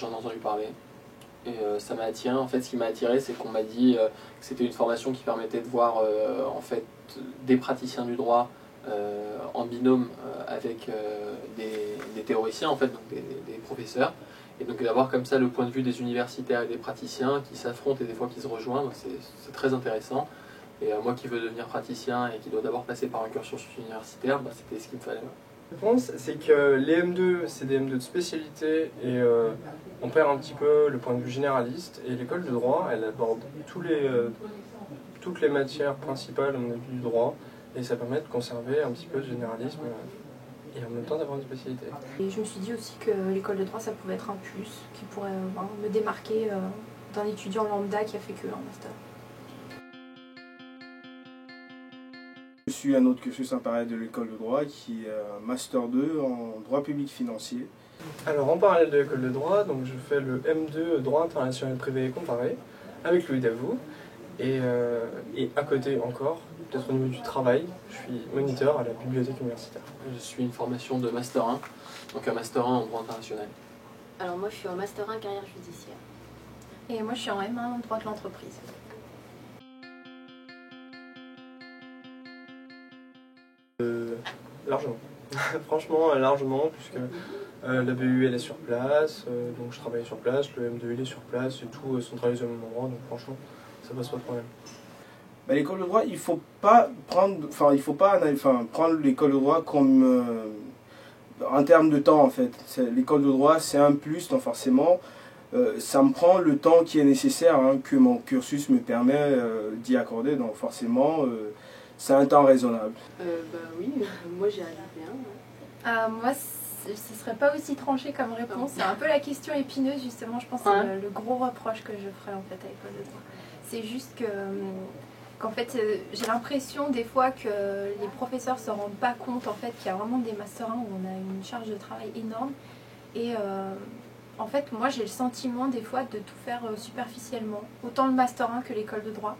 j'en ai entendu parler. Et ça m'a attiré. En fait, ce qui m'a attiré, c'est qu'on m'a dit que c'était une formation qui permettait de voir en fait, des praticiens du droit en binôme avec des théoriciens, en fait, donc des professeurs. Et donc d'avoir comme ça le point de vue des universitaires et des praticiens qui s'affrontent et des fois qui se rejoignent, c'est très intéressant. Et moi qui veux devenir praticien et qui dois d'abord passer par un cursus universitaire, bah, c'était ce qu'il me fallait. La réponse, c'est que les M2, c'est des M2 de spécialité et on perd un petit peu le point de vue généraliste. Et l'école de droit, elle aborde toutes les matières principales, à mon avis, du droit. Et ça permet de conserver un petit peu ce généralisme et en même temps d'avoir une spécialité. Et je me suis dit aussi que l'école de droit, ça pouvait être un plus, qui pourrait me démarquer d'un étudiant lambda qui a fait que un master. Je suis un autre cursus imparallèle de l'école de droit qui est un Master 2 en droit public financier. Alors en parallèle de l'école de droit, donc je fais le M2 droit international privé et comparé avec Louis Davout. Et à côté encore, peut-être au niveau du travail, je suis moniteur à la bibliothèque universitaire. Je suis une formation de Master 1, donc un Master 1 en droit international. Alors moi je suis en Master 1 carrière judiciaire. Et moi je suis en M1 droit de l'entreprise. Largement. Franchement, largement, puisque la BU elle est sur place, donc je travaille sur place, le M2 il est sur place, et tout centralisé au même endroit, donc franchement, ça passe pas de problème. Bah, l'école de droit, il faut pas prendre l'école de droit comme en termes de temps en fait. L'école de droit c'est un plus, donc forcément ça me prend le temps qui est nécessaire que mon cursus me permet d'y accorder, donc forcément c'est un temps raisonnable. Bah oui, moi j'y arrive bien. Moi, ce serait pas aussi tranché comme réponse. C'est un peu la question épineuse, justement. Je pense que c'est le gros reproche que je ferais en fait à l'école de droit. C'est juste qu'en fait, j'ai l'impression des fois que les professeurs se rendent pas compte en fait qu'il y a vraiment des Master 1 où on a une charge de travail énorme. Et en fait, moi j'ai le sentiment des fois de tout faire superficiellement. Autant le Master 1 que l'école de droit.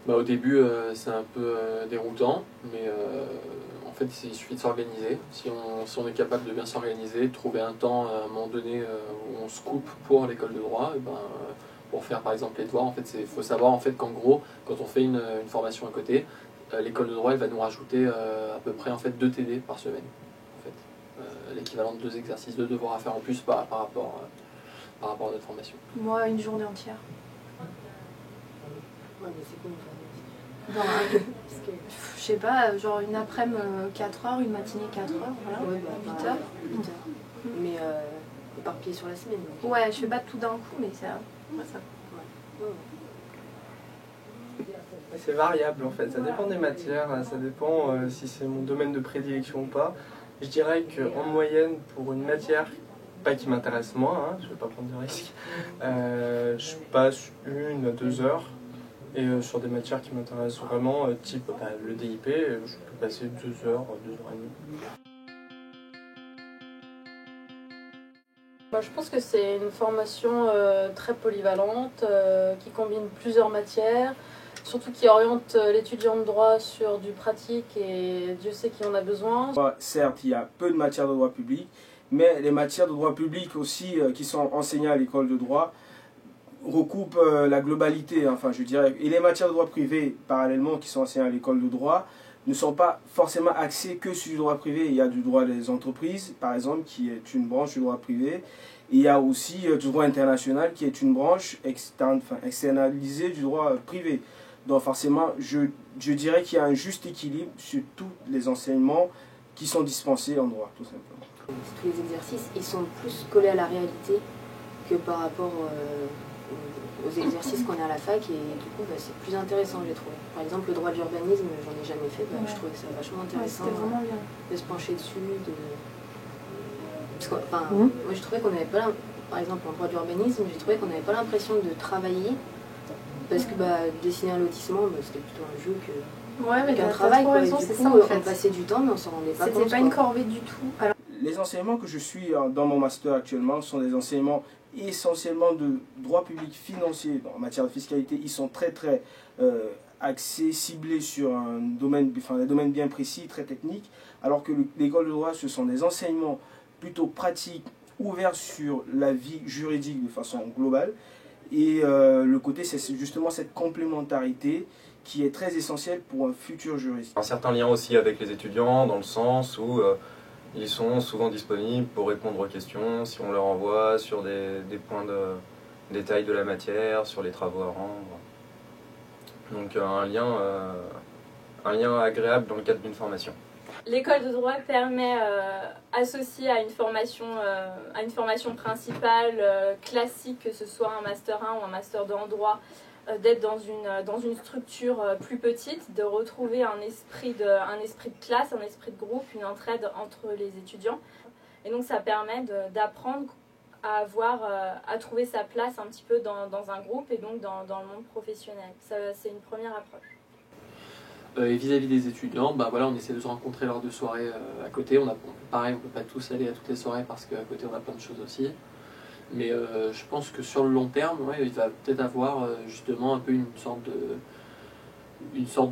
Bah, au début, c'est un peu déroutant, mais en fait, il suffit de s'organiser. Si on est capable de bien s'organiser, de trouver un temps à un moment donné où on se coupe pour l'école de droit, et ben, pour faire par exemple les devoirs, en fait, il faut savoir en fait, qu'en gros, quand on fait une formation à côté, l'école de droit elle va nous rajouter à peu près en fait, 2 TD par semaine. En fait. L'équivalent de 2 exercices, 2 devoirs à faire en plus par rapport à notre formation. Moi, une journée entière. Ouais, mais c'est cool. Je sais pas, genre une après-midi 4 heures, une matinée 4 heures, voilà, Ouais, bah, 8 heures. 8 heures. Mais éparpillé sur la semaine. Donc. Ouais, je fais pas tout d'un coup, mais ça. Ouais. C'est variable en fait, ça dépend des matières, ça dépend si c'est mon domaine de prédilection ou pas. Je dirais qu'en moyenne, pour une matière, pas qui m'intéresse moins, je vais pas prendre de risques, je passe 1 à 2 heures. Et sur des matières qui m'intéressent vraiment, type le DIP, je peux passer 2 heures, 2 heures et demie. Je pense que c'est une formation très polyvalente, qui combine plusieurs matières, surtout qui oriente l'étudiant de droit sur du pratique et Dieu sait qui en a besoin. Certes, il y a peu de matières de droit public, mais les matières de droit public aussi qui sont enseignées à l'école de droit recoupe la globalité, enfin je dirais, et les matières de droit privé parallèlement qui sont enseignées à l'école de droit ne sont pas forcément axées que sur du droit privé. Il y a du droit des entreprises par exemple qui est une branche du droit privé, et il y a aussi du droit international qui est une branche externalisée du droit privé. Donc forcément je dirais qu'il y a un juste équilibre sur tous les enseignements qui sont dispensés en droit tout simplement. Tous les exercices ils sont plus collés à la réalité que par rapport aux exercices qu'on a à la fac, et du coup c'est plus intéressant, j'ai trouvé. Par exemple le droit de l'urbanisme, j'en ai jamais fait, je trouvais ça vachement intéressant vraiment bien. De se pencher dessus. Parce que, moi je trouvais qu'on n'avait pas, par exemple en droit de l'urbanisme, j'ai trouvé qu'on n'avait pas l'impression de travailler, parce que dessiner un lotissement, c'était plutôt un jeu qu'un travail. Quoi. Raison, du coup, ça, en fait. on passait du temps mais on s'en rendait pas compte. C'était pas une corvée du tout. Alors, les enseignements que je suis dans mon master actuellement sont des enseignements essentiellement de droit public financier. En matière de fiscalité, ils sont très axés, ciblés sur un domaine, des domaines bien précis, très techniques, alors que l'école de droit, ce sont des enseignements plutôt pratiques, ouvert sur la vie juridique de façon globale. Et le côté, c'est justement cette complémentarité qui est très essentielle pour un futur juriste. Un certain lien aussi avec les étudiants, dans le sens où ils sont souvent disponibles pour répondre aux questions, si on leur envoie sur des points de détail de la matière, sur les travaux à rendre. Donc un lien agréable dans le cadre d'une formation. L'école de droit permet, associée à une formation principale classique, que ce soit un Master 1 ou un Master 2 en droit, d'être dans une structure plus petite, de retrouver un esprit de classe, un esprit de groupe, une entraide entre les étudiants. Et donc ça permet d'apprendre à trouver sa place un petit peu dans un groupe et donc dans le monde professionnel. C'est une première approche. Et vis-à-vis des étudiants, bah voilà, on essaie de se rencontrer lors de soirées à côté. Pareil, on ne peut pas tous aller à toutes les soirées parce qu'à côté on a plein de choses aussi. Mais je pense que sur le long terme, ouais, il va peut-être avoir justement un peu une sorte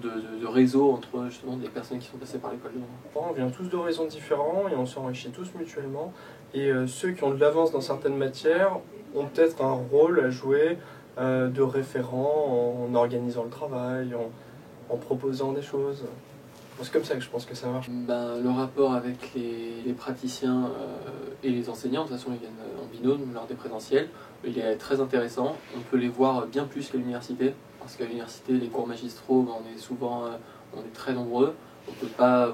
de réseau entre justement des personnes qui sont passées par l'école de droit. On vient tous d'horizons différents et on s'enrichit tous mutuellement. Et ceux qui ont de l'avance dans certaines matières ont peut-être un rôle à jouer de référent en organisant le travail, en proposant des choses. C'est comme ça que je pense que ça marche. Le rapport avec les praticiens et les enseignants, de toute façon ils viennent en binôme lors des présentiels, il est très intéressant. On peut les voir bien plus qu'à l'université, parce qu'à l'université, les cours magistraux, on est très nombreux. On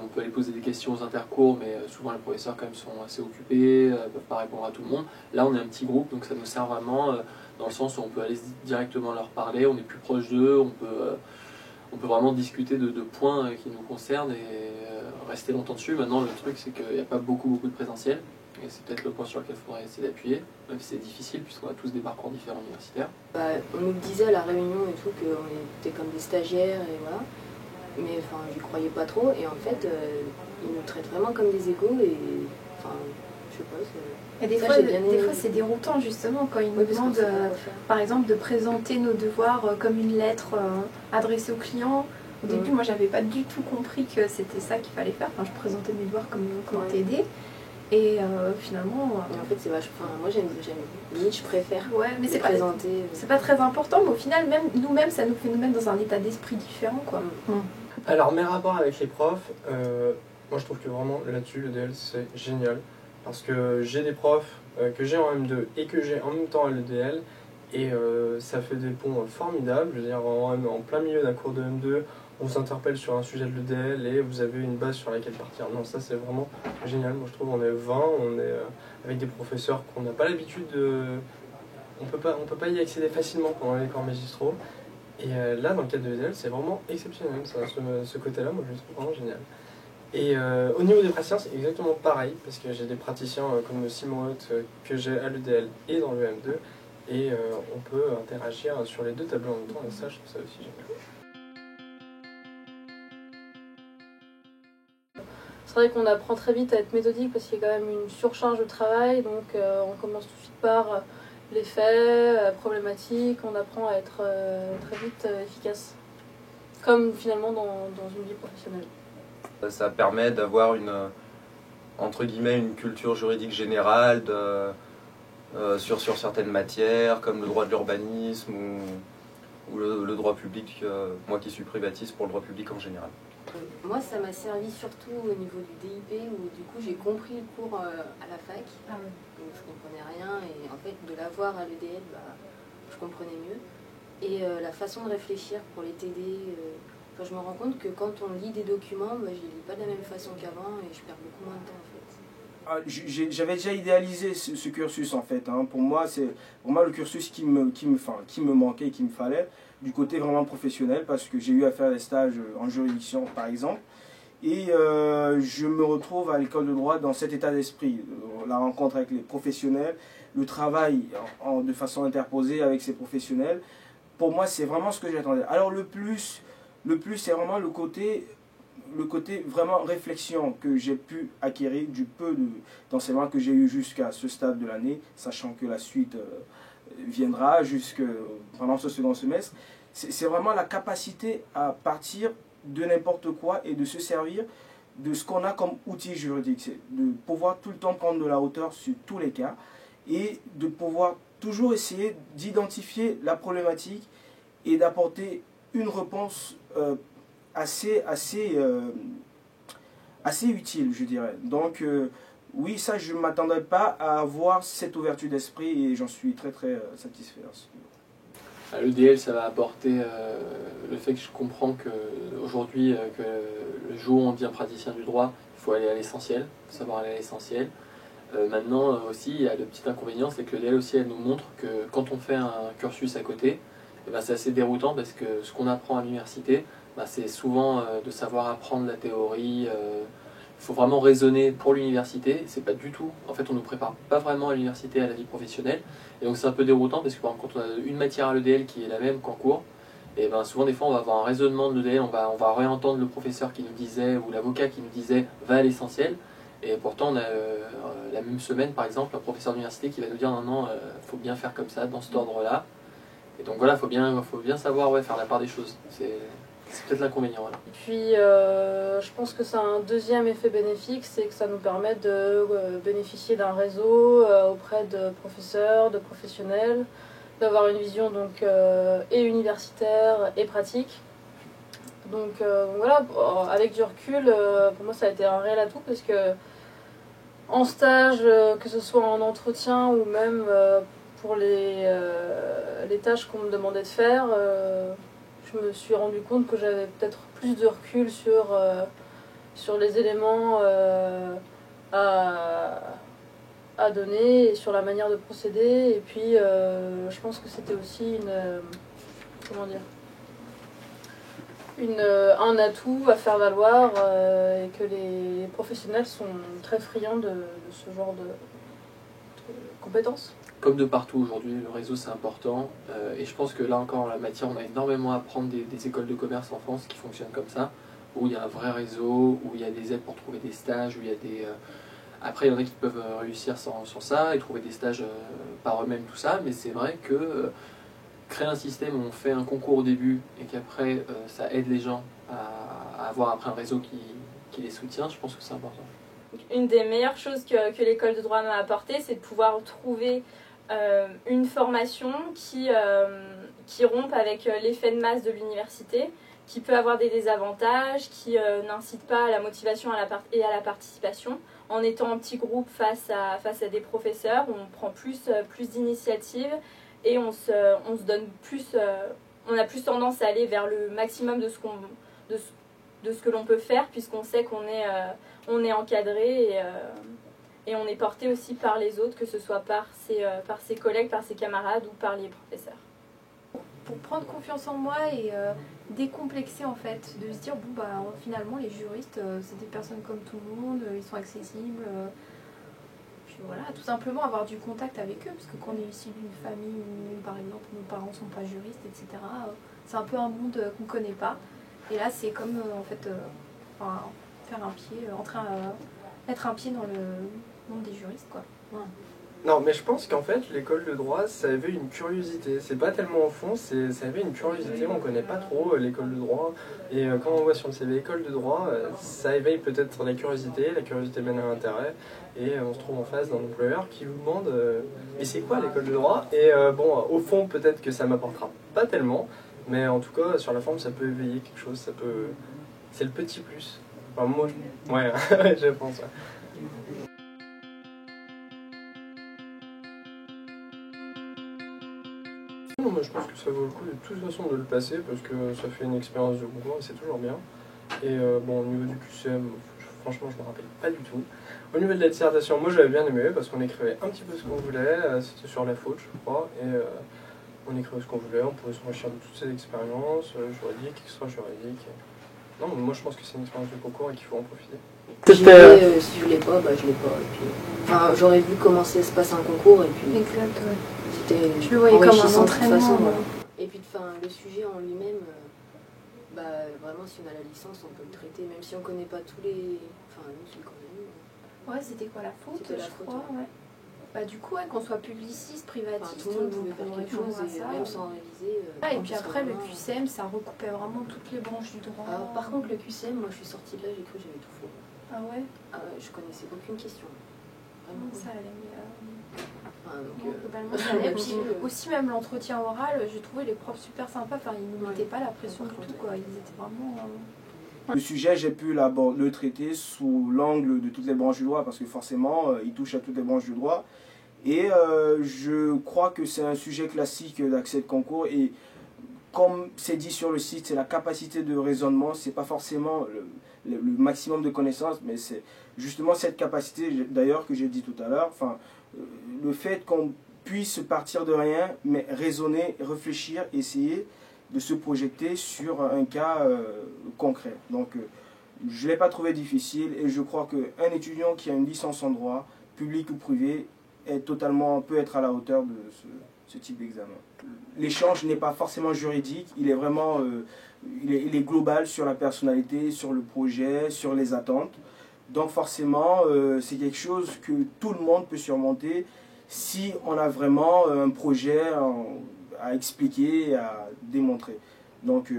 peut aller poser des questions aux intercours, mais souvent les professeurs quand même sont assez occupés, ne peuvent pas répondre à tout le monde. Là on est un petit groupe, donc ça nous sert vraiment dans le sens où on peut aller directement leur parler, on est plus proche d'eux, on peut vraiment discuter de points qui nous concernent et rester longtemps dessus. Maintenant, le truc, c'est qu'il n'y a pas beaucoup de présentiel. Et c'est peut-être le point sur lequel il faudrait essayer d'appuyer, même si c'est difficile, puisqu'on a tous des parcours différents universitaires. On nous disait à la réunion et tout qu'on était comme des stagiaires, et voilà. Mais enfin, j'y croyais pas trop. Et en fait, ils nous traitent vraiment comme des égaux. Et enfin, je sais pas. Et des fois, c'est déroutant justement quand ils nous demandent, par exemple, de présenter nos devoirs comme une lettre adressée au client. Au début, moi, j'avais pas du tout compris que c'était ça qu'il fallait faire. Enfin, je présentais mes devoirs comme TD. Et finalement. En fait, c'est vachement. Enfin, moi, j'aime. Limite, je préfère mais présenter. C'est pas très important, mais au final, même nous-mêmes, ça nous fait nous mettre dans un état d'esprit différent, quoi. Alors, mes rapports avec les profs, moi, je trouve que vraiment là-dessus, l'EDL, c'est génial. Parce que j'ai des profs que j'ai en M2 et que j'ai en même temps à l'EDL. Et ça fait des ponts formidables. Je veux dire, en plein milieu d'un cours de M2, on vous interpelle sur un sujet de l'EDL et vous avez une base sur laquelle partir. Non, ça c'est vraiment génial. Moi je trouve on est 20, on est avec des professeurs qu'on n'a pas l'habitude de... On peut pas y accéder facilement pendant les cours magistraux. Et là, dans le cadre de l'EDL, c'est vraiment exceptionnel. Ça, ce côté-là, moi je le trouve vraiment génial. Et au niveau des praticiens, c'est exactement pareil, parce que j'ai des praticiens comme Simon Haute que j'ai à l'EDL et dans le M2. Et on peut interagir sur les deux tableaux en même temps, et ça, je trouve ça aussi génial. C'est vrai qu'on apprend très vite à être méthodique parce qu'il y a quand même une surcharge de travail, donc on commence tout de suite par les faits, problématiques, on apprend à être très vite efficace, comme finalement dans une vie professionnelle. Ça permet d'avoir entre guillemets, une culture juridique générale sur certaines matières, comme le droit de l'urbanisme ou le droit public, moi qui suis privatiste pour le droit public en général. Moi, ça m'a servi surtout au niveau du DIP, où du coup j'ai compris le cours à la fac, donc je comprenais rien, et en fait de l'avoir à l'EDL, je comprenais mieux. Et la façon de réfléchir pour les TD, je me rends compte que quand on lit des documents, je ne les lis pas de la même façon qu'avant, et je perds beaucoup moins de temps en fait. J'avais déjà idéalisé ce cursus en fait. Pour moi, c'est vraiment le cursus qui me manquait et qu'il me fallait, du côté vraiment professionnel, parce que j'ai eu à faire des stages en juridiction par exemple. Et je me retrouve à l'école de droit dans cet état d'esprit, la rencontre avec les professionnels, le travail de façon interposée avec ces professionnels. Pour moi, c'est vraiment ce que j'attendais. Alors le plus c'est vraiment le côté vraiment réflexion que j'ai pu acquérir du peu d'enseignement que j'ai eu jusqu'à ce stade de l'année, sachant que la suite viendra pendant ce second semestre. C'est vraiment la capacité à partir de n'importe quoi et de se servir de ce qu'on a comme outil juridique. C'est de pouvoir tout le temps prendre de la hauteur sur tous les cas et de pouvoir toujours essayer d'identifier la problématique et d'apporter une réponse assez utile, je dirais. Donc, oui, ça, je ne m'attendais pas à avoir cette ouverture d'esprit et j'en suis très satisfait. L'EDL, ça va apporter le fait que je comprends qu'aujourd'hui, que le jour où on devient praticien du droit, il faut aller à l'essentiel, savoir aller à l'essentiel. Maintenant aussi, il y a le petit inconvénient, c'est que l'EDL aussi, elle nous montre que quand on fait un cursus à côté, eh ben, c'est assez déroutant parce que ce qu'on apprend à l'université, ben, c'est souvent de savoir apprendre la théorie. Il faut vraiment raisonner pour l'université, c'est pas du tout. En fait, on ne nous prépare pas vraiment à l'université, à la vie professionnelle. Et donc c'est un peu déroutant parce que par exemple, quand on a une matière à l'EDL qui est la même qu'en cours, et ben souvent des fois on va avoir un raisonnement de l'EDL, on va réentendre le professeur qui nous disait ou l'avocat qui nous disait va à l'essentiel. Et pourtant on a la même semaine par exemple un professeur d'université qui va nous dire non, faut bien faire comme ça, dans cet ordre-là. Et donc voilà, faut bien savoir faire la part des choses. C'est peut-être l'inconvénient. Voilà. Et puis, je pense que ça a un deuxième effet bénéfique, c'est que ça nous permet de bénéficier d'un réseau auprès de professeurs, de professionnels, d'avoir une vision donc, et universitaire et pratique. Donc voilà, avec du recul, pour moi ça a été un réel atout parce que en stage, que ce soit en entretien ou même pour les tâches qu'on me demandait de faire, je me suis rendu compte que j'avais peut-être plus de recul sur les éléments à donner et sur la manière de procéder. Et puis, je pense que c'était aussi un atout à faire valoir et que les professionnels sont très friands de ce genre de compétences. Comme de partout aujourd'hui, le réseau c'est important et je pense que là encore en la matière on a énormément à apprendre des écoles de commerce en France qui fonctionnent comme ça, où il y a un vrai réseau, où il y a des aides pour trouver des stages, où il y a des... Après il y en a qui peuvent réussir sans ça et trouver des stages par eux-mêmes tout ça, mais c'est vrai que créer un système où on fait un concours au début et qu'après ça aide les gens à avoir après un réseau qui les soutient, je pense que c'est important. Une des meilleures choses que l'école de droit m'a apporté, c'est de pouvoir trouver une formation qui rompe avec l'effet de masse de l'université, qui peut avoir des désavantages, qui n'incite pas à la motivation et à la participation. En étant en petit groupe face à des professeurs, on prend plus d'initiatives et on se donne plus, on a plus tendance à aller vers le maximum de ce que l'on peut faire, puisqu'on sait qu'on est encadré et on est porté aussi par les autres, que ce soit par ses collègues, par ses camarades ou par les professeurs. Pour prendre confiance en moi et décomplexer en fait, de se dire finalement les juristes c'est des personnes comme tout le monde, ils sont accessibles. Puis voilà, tout simplement avoir du contact avec eux, parce que quand on est issu d'une famille où par exemple nos parents ne sont pas juristes, etc., c'est un peu un monde qu'on ne connaît pas. Et là c'est comme faire un pied, mettre un pied dans le monde des juristes quoi. Ouais. Non, mais je pense qu'en fait, l'école de droit, ça avait une curiosité. C'est pas tellement au fond, ça avait une curiosité. On connaît pas trop l'école de droit. Et quand on voit sur le CV école de droit, ça éveille peut-être la curiosité mène à l'intérêt. Et on se trouve en face d'un employeur qui vous demande mais c'est quoi l'école de droit? Et au fond, peut-être que ça m'apportera pas tellement. Mais en tout cas, sur la forme, ça peut éveiller quelque chose. C'est le petit plus. Enfin, moi, ouais, je pense. Ouais. Non, mais je pense que ça vaut le coup de toute façon de le passer parce que ça fait une expérience de concours et c'est toujours bien. Et au niveau du QCM, franchement je me rappelle pas du tout. Au niveau de la dissertation, moi j'avais bien aimé parce qu'on écrivait un petit peu ce qu'on voulait, c'était sur la faute je crois, et on écrivait ce qu'on voulait, on pouvait s'enrichir de toutes ces expériences, juridiques, extra-juridiques. Non, mais moi je pense que c'est une expérience de concours et qu'il faut en profiter. Si je l'ai pas, je l'ai pas. Et puis, j'aurais vu comment ça se passe un concours et puis... Exact, ouais. Je le voyais comme un entraînement. Et puis le sujet en lui-même, vraiment si on a la licence, on peut le traiter, même si on connaît pas tous les... Enfin, nous, c'est quand même... Ouais, c'était quoi la faute, je crois, ouais. Du coup, qu'on soit publiciste, privatiste... tout le monde pouvait faire quelque chose, et même sans réviser, Ah, et puis après, le QCM, ça recoupait vraiment toutes les branches du droit. Par contre, le QCM, moi je suis sortie de là, j'ai cru que j'avais tout fait. Ah ouais? Je connaissais aucune question. Vraiment. Ça allait, mais... globalement, ça allait. Puis aussi, même l'entretien oral, j'ai trouvé les profs super sympas. Enfin, ils ne mettaient pas la pression du tout, quoi. Ils étaient vraiment... Le sujet, j'ai pu le traiter sous l'angle de toutes les branches du droit, parce que forcément, il touche à toutes les branches du droit. Et je crois que c'est un sujet classique d'accès de concours. Et comme c'est dit sur le site, c'est la capacité de raisonnement. C'est pas forcément le maximum de connaissances, mais c'est justement cette capacité, d'ailleurs, que j'ai dit tout à l'heure. Enfin, le fait qu'on puisse partir de rien, mais raisonner, réfléchir, essayer de se projeter sur un cas concret. Donc, je ne l'ai pas trouvé difficile et je crois qu'un étudiant qui a une licence en droit, public ou privé, peut être à la hauteur de ce type d'examen. L'échange n'est pas forcément juridique, il est vraiment il est global sur la personnalité, sur le projet, sur les attentes. Donc forcément, c'est quelque chose que tout le monde peut surmonter si on a vraiment un projet à expliquer et à démontrer. Donc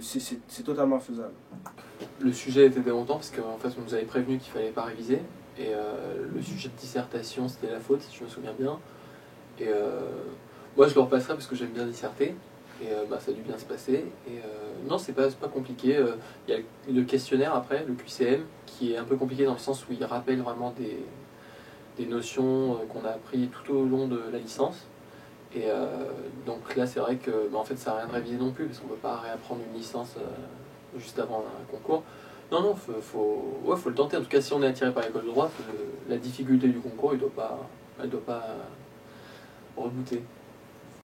c'est totalement faisable. Le sujet était démontant parce qu'en fait on nous avait prévenu qu'il ne fallait pas réviser. Et le sujet de dissertation c'était la faute, si je me souviens bien. Et moi je le repasserai parce que j'aime bien disserter. Et ça a dû bien se passer. Et non, c'est pas compliqué. Il y a le questionnaire après, le QCM, qui est un peu compliqué dans le sens où il rappelle vraiment des notions qu'on a appris tout au long de la licence. Et donc là, c'est vrai que en fait, ça n'a rien de révisé non plus, parce qu'on ne peut pas réapprendre une licence juste avant un concours. Non, faut le tenter. En tout cas, si on est attiré par l'école de droit, la difficulté du concours, elle doit pas rebooter.